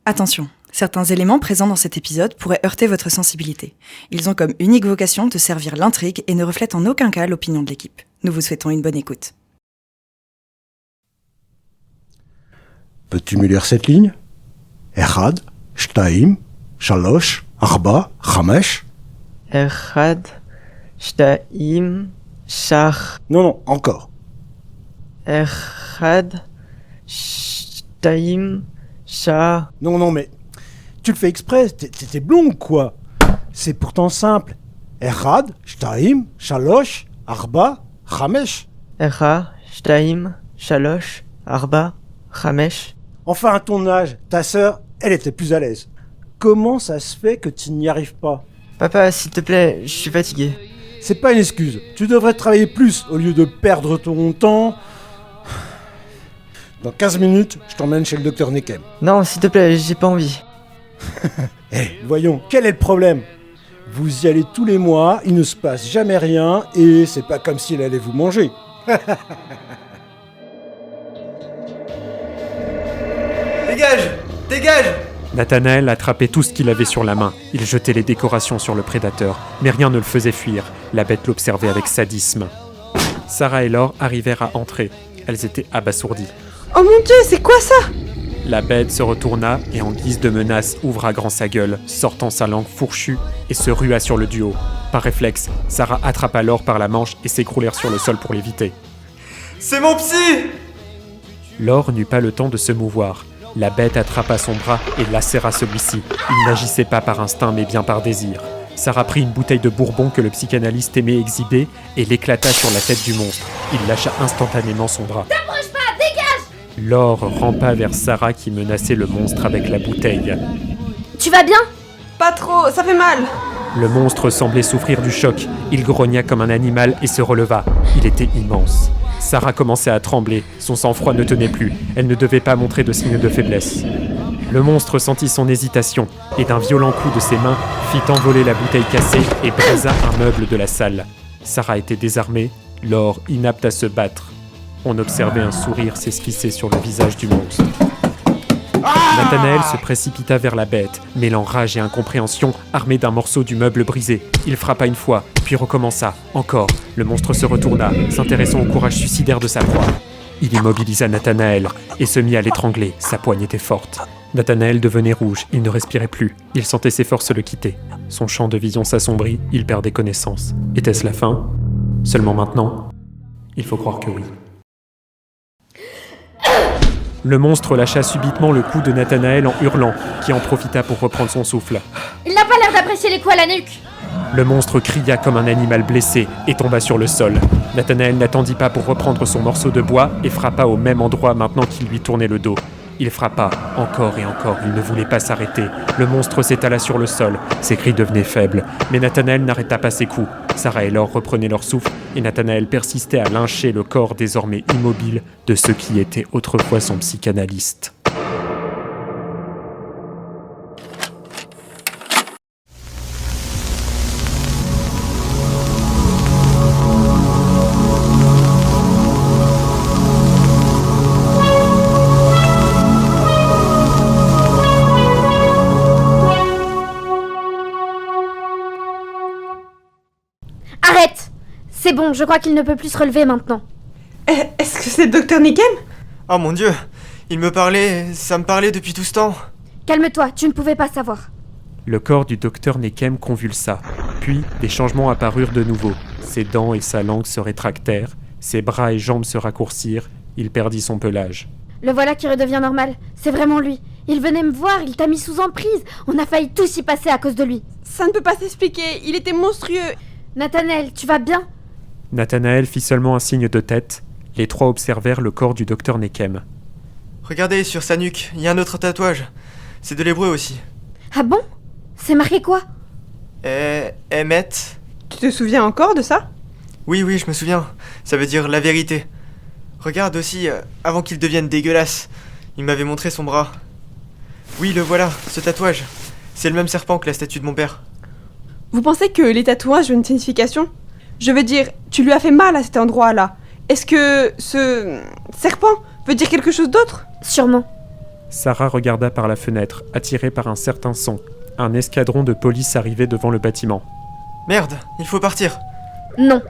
Attention, certains éléments présents dans cet épisode pourraient heurter votre sensibilité. Ils ont comme unique vocation de servir l'intrigue et ne reflètent en aucun cas l'opinion de l'équipe. Nous vous souhaitons une bonne écoute. Peux-tu me lire cette ligne? Echad, Shtaim, Shalosh, Arba, Chamesh. Echad, Shtaim, Shach. Non, encore. Echad, Shtaim, Shach. Non, mais tu le fais exprès, t'es blond ou quoi? C'est pourtant simple. Echad, Shtaim, Shalosh, Arba, Chamesh. Echad, Shtaim, Shalosh, Arba, Chamesh. Enfin, à ton âge, ta sœur, elle était plus à l'aise. Comment ça se fait que tu n'y arrives pas? Papa, s'il te plaît, je suis fatigué. C'est pas une excuse. Tu devrais travailler plus au lieu de perdre ton temps. Dans 15 minutes, je t'emmène chez le docteur Nekem. Non, s'il te plaît, j'ai pas envie. Voyons, quel est le problème? Vous y allez tous les mois, il ne se passe jamais rien, et c'est pas comme s'il allait vous manger. Dégage! Nathanaël attrapait tout ce qu'il avait sur la main. Il jetait les décorations sur le prédateur, mais rien ne le faisait fuir. La bête l'observait avec sadisme. Sarah et Laure arrivèrent à entrer. Elles étaient abasourdies. Oh mon Dieu, c'est quoi ça? La bête se retourna et en guise de menace ouvra grand sa gueule, sortant sa langue fourchue et se rua sur le duo. Par réflexe, Sarah attrapa Laure par la manche et s'écroulèrent sur le sol pour l'éviter. C'est mon psy! Laure n'eut pas le temps de se mouvoir. La bête attrapa son bras et lacéra celui-ci. Il n'agissait pas par instinct mais bien par désir. Sarah prit une bouteille de bourbon que le psychanalyste aimait exhiber et l'éclata sur la tête du monstre. Il lâcha instantanément son bras. T'approches pas, dégage! Laure rampa vers Sarah qui menaçait le monstre avec la bouteille. Tu vas bien? Pas trop, ça fait mal. Le monstre semblait souffrir du choc. Il grogna comme un animal et se releva. Il était immense. Sarah commençait à trembler. Son sang-froid ne tenait plus. Elle ne devait pas montrer de signes de faiblesse. Le monstre sentit son hésitation et d'un violent coup de ses mains fit envoler la bouteille cassée et brisa un meuble de la salle. Sarah était désarmée, Laure inapte à se battre. On observait un sourire s'esquisser sur le visage du monstre. Nathanaël se précipita vers la bête, mêlant rage et incompréhension, armé d'un morceau du meuble brisé. Il frappa une fois, puis recommença. Encore, le monstre se retourna, s'intéressant au courage suicidaire de sa proie. Il immobilisa Nathanaël et se mit à l'étrangler. Sa poigne était forte. Nathanaël devenait rouge, il ne respirait plus. Il sentait ses forces le quitter. Son champ de vision s'assombrit, il perdait connaissance. Était-ce la fin? Seulement maintenant? Il faut croire que oui. Le monstre lâcha subitement le cou de Nathanaël en hurlant, qui en profita pour reprendre son souffle. Il n'a pas l'air d'apprécier les coups à la nuque. Le monstre cria comme un animal blessé et tomba sur le sol. Nathanaël n'attendit pas pour reprendre son morceau de bois et frappa au même endroit maintenant qu'il lui tournait le dos. Il frappa, encore et encore, il ne voulait pas s'arrêter. Le monstre s'étala sur le sol, ses cris devenaient faibles, mais Nathanaël n'arrêta pas ses coups. Sarah et Laure reprenaient leur souffle, et Nathanaël persistait à lyncher le corps désormais immobile de ce qui était autrefois son psychanalyste. Arrête! C'est bon, je crois qu'il ne peut plus se relever maintenant. Est-ce que c'est le docteur Nekem? Oh mon Dieu! Ça me parlait depuis tout ce temps. Calme-toi, tu ne pouvais pas savoir. Le corps du docteur Nekem convulsa. Puis, des changements apparurent de nouveau. Ses dents et sa langue se rétractèrent, ses bras et jambes se raccourcirent, il perdit son pelage. Le voilà qui redevient normal, c'est vraiment lui. Il venait me voir, il t'a mis sous emprise. On a failli tous y passer à cause de lui. Ça ne peut pas s'expliquer, il était monstrueux. Nathanaël, tu vas bien? Nathanaël fit seulement un signe de tête. Les trois observèrent le corps du docteur Nekem. Regardez, sur sa nuque, il y a un autre tatouage. C'est de l'hébreu aussi. Ah bon? C'est marqué quoi? Emmet. Tu te souviens encore de ça? Oui, je me souviens. Ça veut dire la vérité. Regarde aussi, avant qu'il devienne dégueulasse, il m'avait montré son bras. Oui, le voilà, ce tatouage. C'est le même serpent que la statue de mon père. Vous pensez que les tatouages ont une signification? Je veux dire, tu lui as fait mal à cet endroit-là. Est-ce que ce serpent veut dire quelque chose d'autre? Sûrement. Sarah regarda par la fenêtre, attirée par un certain son. Un escadron de police arrivait devant le bâtiment. Merde, il faut partir. Non.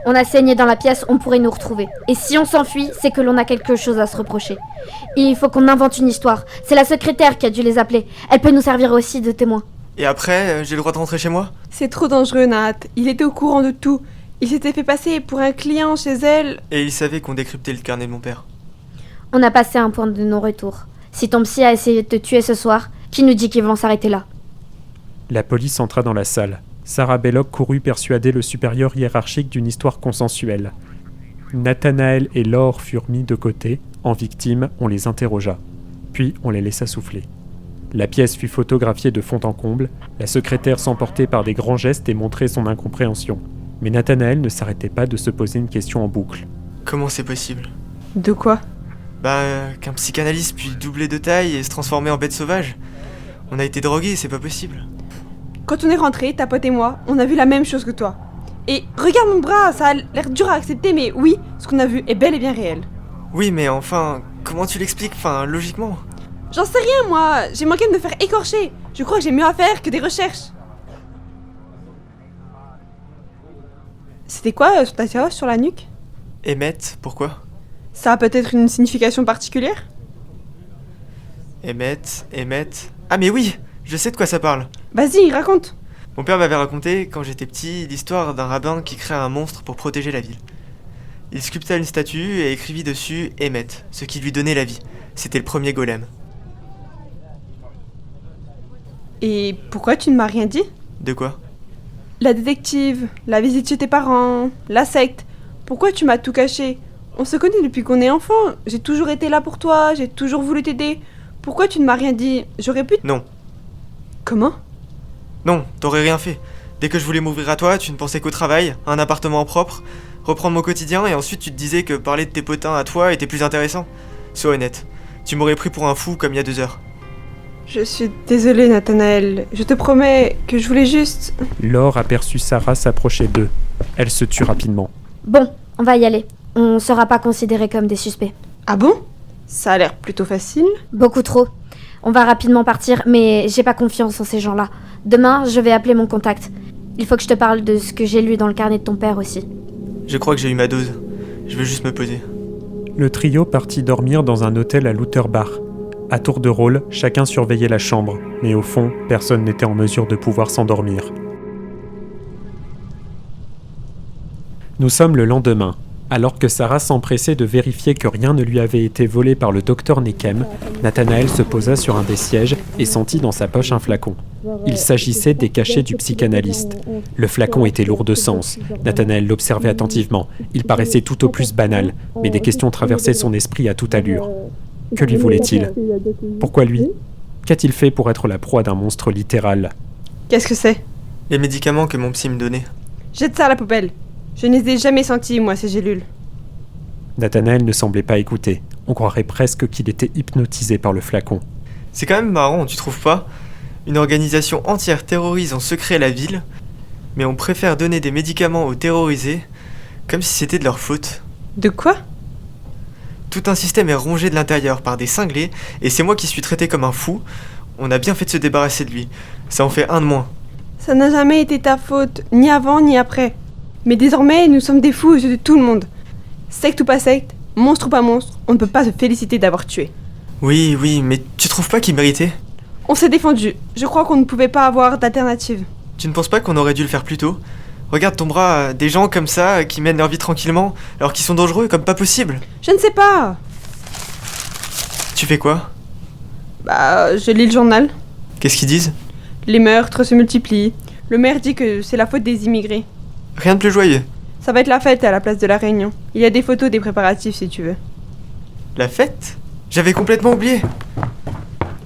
On a saigné dans la pièce, on pourrait nous retrouver. Et si on s'enfuit, c'est que l'on a quelque chose à se reprocher. Il faut qu'on invente une histoire. C'est la secrétaire qui a dû les appeler. Elle peut nous servir aussi de témoin. Et après, j'ai le droit de rentrer chez moi? C'est trop dangereux, Nat. Il était au courant de tout. Il s'était fait passer pour un client chez elle. Et il savait qu'on décryptait le carnet de mon père. On a passé un point de non-retour. Si ton psy a essayé de te tuer ce soir, qui nous dit qu'ils vont s'arrêter là? La police entra dans la salle. Sarah Belloc courut persuader le supérieur hiérarchique d'une histoire consensuelle. Nathanaël et Laure furent mis de côté. En victime, on les interrogea. Puis on les laissa souffler. La pièce fut photographiée de fond en comble. La secrétaire s'emportait par des grands gestes et montrait son incompréhension. Mais Nathanaël ne s'arrêtait pas de se poser une question en boucle. Comment c'est possible? De quoi? Qu'un psychanalyste puisse doubler de taille et se transformer en bête sauvage. On a été drogués, c'est pas possible. Quand on est rentrés, ta pote et moi, on a vu la même chose que toi. Et regarde mon bras, ça a l'air dur à accepter, mais oui, ce qu'on a vu est bel et bien réel. Oui, mais enfin, comment tu l'expliques, logiquement? J'en sais rien, moi. J'ai manqué de me faire écorcher. Je crois que j'ai mieux à faire que des recherches. C'était quoi son tatouage sur la nuque? Emmett, pourquoi? Ça a peut-être une signification particulière? Emmett... Ah mais oui, je sais de quoi ça parle. Vas-y, raconte. Mon père m'avait raconté, quand j'étais petit, l'histoire d'un rabbin qui créa un monstre pour protéger la ville. Il sculpta une statue et écrivit dessus Emmett, ce qui lui donnait la vie. C'était le premier golem. Et pourquoi tu ne m'as rien dit? De quoi? La détective, la visite chez tes parents, la secte. Pourquoi tu m'as tout caché? On se connaît depuis qu'on est enfant. J'ai toujours été là pour toi, j'ai toujours voulu t'aider. Pourquoi tu ne m'as rien dit? J'aurais pu... Non. Comment? Non, t'aurais rien fait. Dès que je voulais m'ouvrir à toi, tu ne pensais qu'au travail, à un appartement propre, reprendre mon quotidien, et ensuite tu te disais que parler de tes potins à toi était plus intéressant. Sois honnête. Tu m'aurais pris pour un fou comme il y a 2 heures. Je suis désolée, Nathanaël. Je te promets que je voulais juste... Laure aperçut Sarah s'approcher d'eux. Elle se tut rapidement. Bon, on va y aller. On sera pas considérés comme des suspects. Ah bon? Ça a l'air plutôt facile. Beaucoup trop. On va rapidement partir, mais j'ai pas confiance en ces gens-là. Demain, je vais appeler mon contact. Il faut que je te parle de ce que j'ai lu dans le carnet de ton père aussi. Je crois que j'ai eu ma dose. Je vais juste me poser. Le trio partit dormir dans un hôtel à Louterbach. À tour de rôle, chacun surveillait la chambre, mais au fond, personne n'était en mesure de pouvoir s'endormir. Nous sommes le lendemain. Alors que Sarah s'empressait de vérifier que rien ne lui avait été volé par le docteur Nekem, Nathanaël se posa sur un des sièges et sentit dans sa poche un flacon. Il s'agissait des cachets du psychanalyste. Le flacon était lourd de sens. Nathanaël l'observait attentivement. Il paraissait tout au plus banal, mais des questions traversaient son esprit à toute allure. Que lui voulait-il? Pourquoi lui? Qu'a-t-il fait pour être la proie d'un monstre littéral? Qu'est-ce que c'est? Les médicaments que mon psy me donnait. Jette ça à la poubelle. Je ne les ai jamais sentis, moi, ces gélules. Nathanaël ne semblait pas écouter. On croirait presque qu'il était hypnotisé par le flacon. C'est quand même marrant, tu trouves pas? Une organisation entière terrorise en secret la ville, mais on préfère donner des médicaments aux terrorisés, comme si c'était de leur faute. De quoi? Tout un système est rongé de l'intérieur par des cinglés, et c'est moi qui suis traité comme un fou. On a bien fait de se débarrasser de lui. Ça en fait un de moins. Ça n'a jamais été ta faute, ni avant ni après. Mais désormais, nous sommes des fous aux yeux de tout le monde. Secte ou pas secte, monstre ou pas monstre, on ne peut pas se féliciter d'avoir tué. Oui, mais tu trouves pas qu'il méritait? On s'est défendu. Je crois qu'on ne pouvait pas avoir d'alternative. Tu ne penses pas qu'on aurait dû le faire plus tôt? Regarde ton bras, des gens comme ça, qui mènent leur vie tranquillement, alors qu'ils sont dangereux comme pas possible. Je ne sais pas. Tu fais quoi? Je lis le journal. Qu'est-ce qu'ils disent? Les meurtres se multiplient. Le maire dit que c'est la faute des immigrés. Rien de plus joyeux. Ça va être la fête à la place de la Réunion. Il y a des photos des préparatifs si tu veux. La fête? J'avais complètement oublié.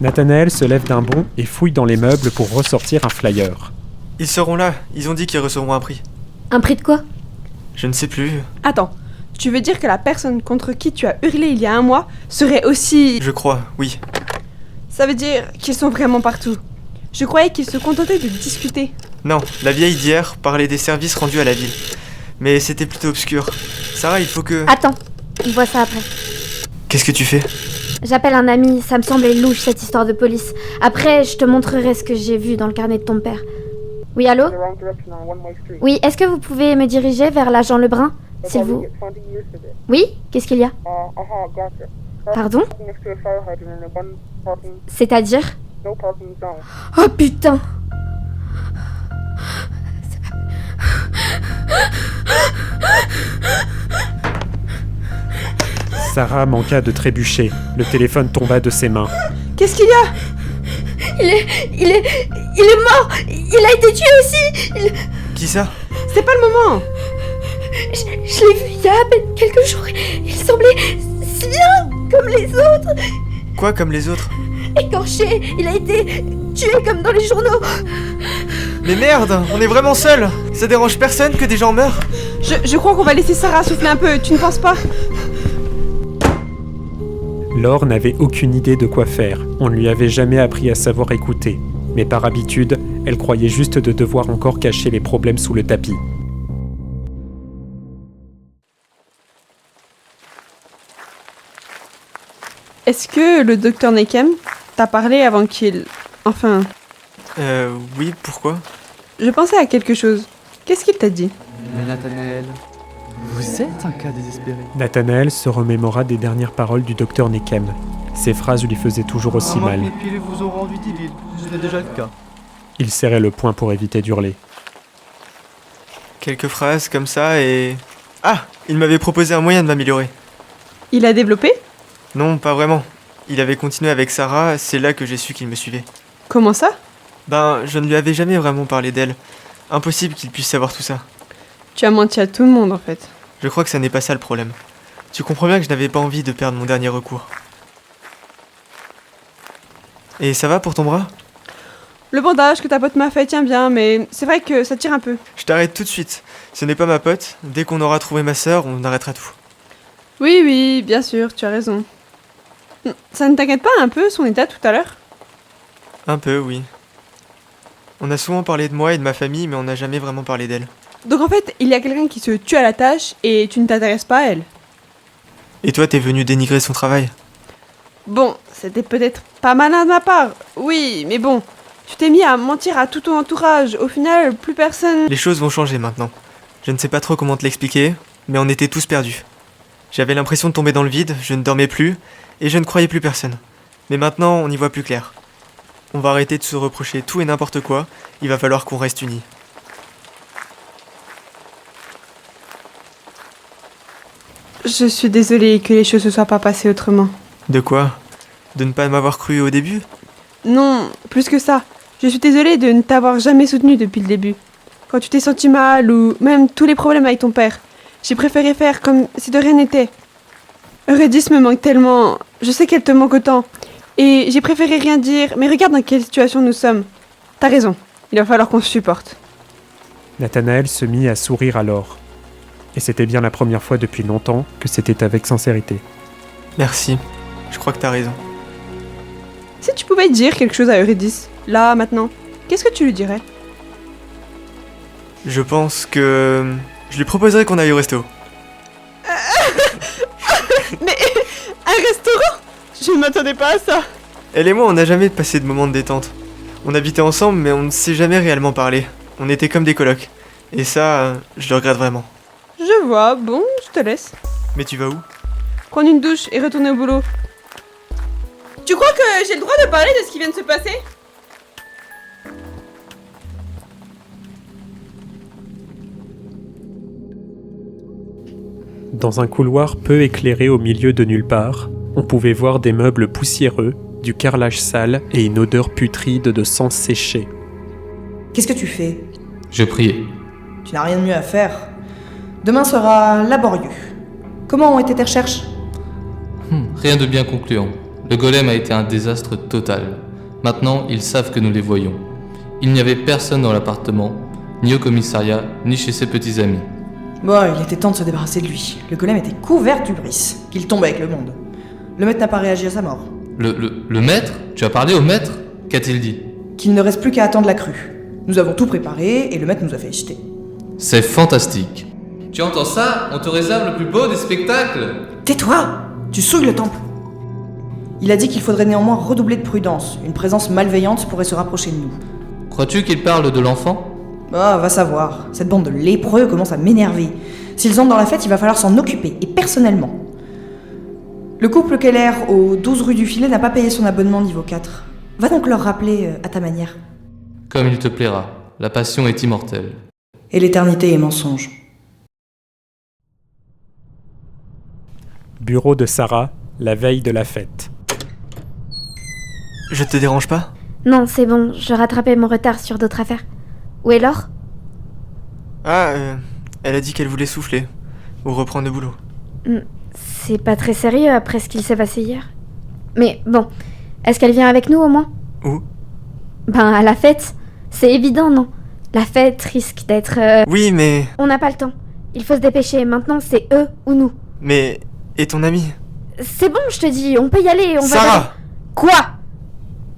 Nathanaël se lève d'un bond et fouille dans les meubles pour ressortir un flyer. Ils seront là, ils ont dit qu'ils recevront un prix. Un prix de quoi? Je ne sais plus. Attends, tu veux dire que la personne contre qui tu as hurlé il y a un mois serait aussi... Je crois, oui. Ça veut dire qu'ils sont vraiment partout. Je croyais qu'ils se contentaient de discuter. Non, la vieille d'hier parlait des services rendus à la ville. Mais c'était plutôt obscur. Sarah, il faut que... Attends, on voit ça après. Qu'est-ce que tu fais? J'appelle un ami, ça me semblait louche cette histoire de police. Après, je te montrerai ce que j'ai vu dans le carnet de ton père. Oui, allô? Oui, est-ce que vous pouvez me diriger vers l'agent Lebrun, s'il vous... Oui? Qu'est-ce qu'il y a? Pardon? C'est-à-dire? Oh putain! Sarah manqua de trébucher. Le téléphone tomba de ses mains. Qu'est-ce qu'il y a? Il est mort! Il a été tué aussi! Qui ça? C'est pas le moment. Je l'ai vu il y a à peine quelques jours. Il semblait si bien comme les autres. Quoi comme les autres? Écorché, il a été tué comme dans les journaux. Mais merde, on est vraiment seuls. Ça dérange personne que des gens meurent? Je crois qu'on va laisser Sarah souffler un peu, tu ne penses pas? Laure n'avait aucune idée de quoi faire. On ne lui avait jamais appris à savoir écouter. Mais par habitude, elle croyait juste de devoir encore cacher les problèmes sous le tapis. Est-ce que le docteur Nekem t'a parlé avant qu'il... Enfin, Oui, pourquoi? je pensais à quelque chose. Qu'est-ce qu'il t'a dit? Mais Nathanaël, vous êtes un cas désespéré. Nathanaël se remémora des dernières paroles du docteur Nekem. Ces phrases lui faisaient toujours aussi Vraiment mal. que mes pilules vous ont rendu débile. Ce n'est déjà le cas. Il serrait le poing pour éviter d'hurler. Quelques phrases comme ça et... Ah! Il m'avait proposé un moyen de m'améliorer. Il a développé? Non, pas vraiment. Il avait continué avec Sarah, c'est là que j'ai su qu'il me suivait. Comment ça? Ben, je ne lui avais jamais vraiment parlé d'elle. Impossible qu'il puisse savoir tout ça. Tu as menti à tout le monde en fait. Je crois que ça n'est pas ça le problème. Tu comprends bien que je n'avais pas envie de perdre mon dernier recours. Et ça va pour ton bras? Le bandage que ta pote m'a fait tient bien, mais c'est vrai que ça tire un peu. Je t'arrête tout de suite. Ce n'est pas ma pote. Dès qu'on aura trouvé ma sœur, on arrêtera tout. Oui, bien sûr, tu as raison. Ça ne t'inquiète pas un peu son état tout à l'heure? Un peu, oui. On a souvent parlé de moi et de ma famille, mais on n'a jamais vraiment parlé d'elle. Donc en fait, il y a quelqu'un qui se tue à la tâche et tu ne t'intéresses pas à elle. Et toi, t'es venu dénigrer son travail? Bon, c'était peut-être pas malin de ma part, oui, mais bon, tu t'es mis à mentir à tout ton entourage, au final, plus personne... Les choses vont changer maintenant. Je ne sais pas trop comment te l'expliquer, mais on était tous perdus. J'avais l'impression de tomber dans le vide, je ne dormais plus, et je ne croyais plus personne. Mais maintenant, on y voit plus clair. On va arrêter de se reprocher tout et n'importe quoi, il va falloir qu'on reste unis. Je suis désolée que les choses se soient pas passées autrement. De quoi? De ne pas m'avoir cru au début? Non, plus que ça. Je suis désolée de ne t'avoir jamais soutenue depuis le début. Quand tu t'es senti mal ou même tous les problèmes avec ton père, j'ai préféré faire comme si de rien n'était. Eurydice me manque tellement, je sais qu'elle te manque autant. Et j'ai préféré rien dire, mais regarde dans quelle situation nous sommes. T'as raison, il va falloir qu'on se supporte. Nathanaël se mit à sourire alors. Et c'était bien la première fois depuis longtemps que c'était avec sincérité. Merci, je crois que t'as raison. Si tu pouvais dire quelque chose à Eurydice, là, maintenant, qu'est-ce que tu lui dirais? Je pense que... Je lui proposerais qu'on aille au resto. Mais un restaurant? Je ne m'attendais pas à ça. Elle et moi, on n'a jamais passé de moments de détente. On habitait ensemble, mais on ne s'est jamais réellement parlé. On était comme des colocs. Et ça, je le regrette vraiment. Je vois, bon, je te laisse. Mais tu vas où? Prendre une douche et retourner au boulot. Tu crois que j'ai le droit de parler de ce qui vient de se passer? Dans un couloir peu éclairé au milieu de nulle part, on pouvait voir des meubles poussiéreux, du carrelage sale et une odeur putride de sang séché. Qu'est-ce que tu fais? Je priais. Tu n'as rien de mieux à faire. Demain sera laborieux. Comment ont été tes recherches? Rien de bien concluant. Le golem a été un désastre total. Maintenant, ils savent que nous les voyons. Il n'y avait personne dans l'appartement, ni au commissariat, ni chez ses petits amis. Bon, il était temps de se débarrasser de lui. Le golem était couvert d'hubris, qu'il tombe avec le monde. Le maître n'a pas réagi à sa mort. Le maître? Tu as parlé au maître? Qu'a-t-il dit? Qu'il ne reste plus qu'à attendre la crue. Nous avons tout préparé et le maître nous a félicité. C'est fantastique. Tu entends ça? On te réserve le plus beau des spectacles. Tais-toi! Tu souilles le temple. Il a dit qu'il faudrait néanmoins redoubler de prudence. Une présence malveillante pourrait se rapprocher de nous. Crois-tu qu'il parle de l'enfant? Ah, va savoir. Cette bande de lépreux commence à m'énerver. S'ils entrent dans la fête, il va falloir s'en occuper, et personnellement. Le couple Keller, au 12 rue du Filet, n'a pas payé son abonnement niveau 4. Va donc leur rappeler à ta manière. Comme il te plaira. La passion est immortelle. Et l'éternité est mensonge. Bureau de Sarah, la veille de la fête. Je te dérange pas? Non, c'est bon, je rattrapais mon retard sur d'autres affaires. Où est Laure? Ah, elle a dit qu'elle voulait souffler. Ou reprendre le boulot. C'est pas très sérieux après ce qu'il s'est passé hier. Mais bon, est-ce qu'elle vient avec nous au moins? Où? Ben, à la fête. C'est évident, non? La fête risque d'être... Oui, mais... On n'a pas le temps. Il faut se dépêcher. Maintenant, c'est eux ou nous. Mais... Et ton ami? C'est bon, je te dis. On peut y aller. On va... Sarah! Quoi?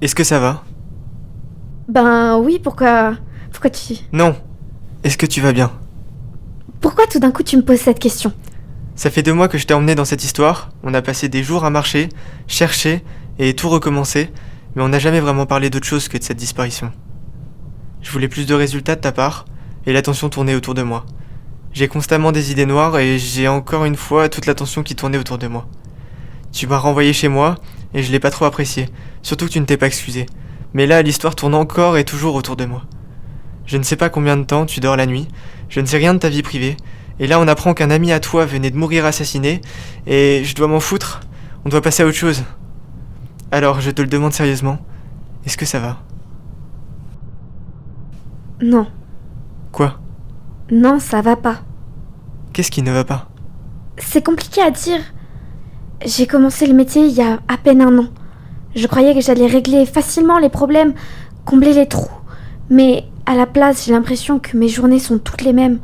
Est-ce que ça va? Ben oui, pourquoi tu... Non. Est-ce que tu vas bien? Pourquoi tout d'un coup tu me poses cette question? Ça fait 2 mois que je t'ai emmené dans cette histoire. On a passé des jours à marcher, chercher et tout recommencer, mais on n'a jamais vraiment parlé d'autre chose que de cette disparition. Je voulais plus de résultats de ta part, et l'attention tournait autour de moi. J'ai constamment des idées noires et j'ai encore une fois toute l'attention qui tournait autour de moi. Tu m'as renvoyé chez moi, et je l'ai pas trop apprécié, surtout que tu ne t'es pas excusé. Mais là, l'histoire tourne encore et toujours autour de moi. Je ne sais pas combien de temps tu dors la nuit, je ne sais rien de ta vie privée, et là on apprend qu'un ami à toi venait de mourir assassiné, et je dois m'en foutre, on doit passer à autre chose. Alors, je te le demande sérieusement, est-ce que ça va? Non. Quoi? Non, ça va pas. Qu'est-ce qui ne va pas? C'est compliqué à dire. J'ai commencé le métier il y a à peine 1 an. Je croyais que j'allais régler facilement les problèmes, combler les trous. Mais à la place, j'ai l'impression que mes journées sont toutes les mêmes.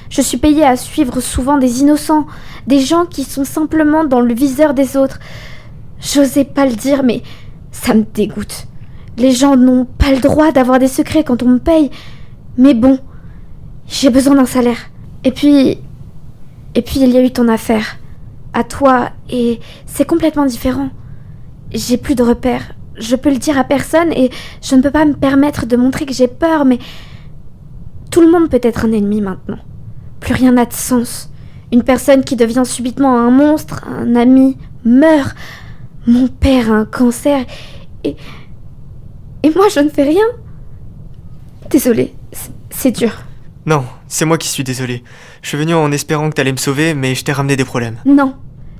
Je suis payée à suivre souvent des innocents, des gens qui sont simplement dans le viseur des autres. J'osais pas le dire, mais ça me dégoûte. Les gens n'ont pas le droit d'avoir des secrets quand on me paye. Mais bon, j'ai besoin d'un salaire. Et puis il y a eu ton affaire. À toi, et c'est complètement différent. J'ai plus de repères. Je peux le dire à personne et je ne peux pas me permettre de montrer que j'ai peur, mais tout le monde peut être un ennemi maintenant. Plus rien n'a de sens. Une personne qui devient subitement un monstre, un ami, meurt. Mon père a un cancer et moi je ne fais rien. Désolée, c'est dur. Non, c'est moi qui suis désolé. Je suis venu en espérant que t'allais me sauver, mais je t'ai ramené des problèmes. Non,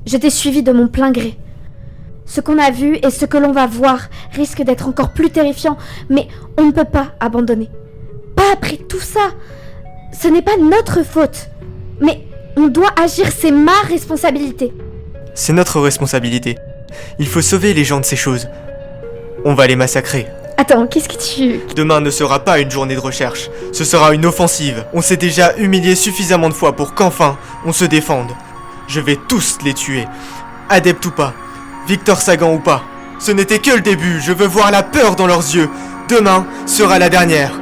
je t'ai suivi de mon plein gré. Ce qu'on a vu et ce que l'on va voir risque d'être encore plus terrifiant, mais on ne peut pas abandonner. Pas après tout ça. Ce n'est pas notre faute. Mais on doit agir, c'est ma responsabilité. C'est notre responsabilité. Il faut sauver les gens de ces choses. On va les massacrer. Attends, qu'est-ce que tu... Demain ne sera pas une journée de recherche. Ce sera une offensive. On s'est déjà humilié suffisamment de fois pour qu'enfin, on se défende. Je vais tous les tuer. Adepte ou pas. Victor Sagan ou pas. Ce n'était que le début. Je veux voir la peur dans leurs yeux. Demain sera la dernière.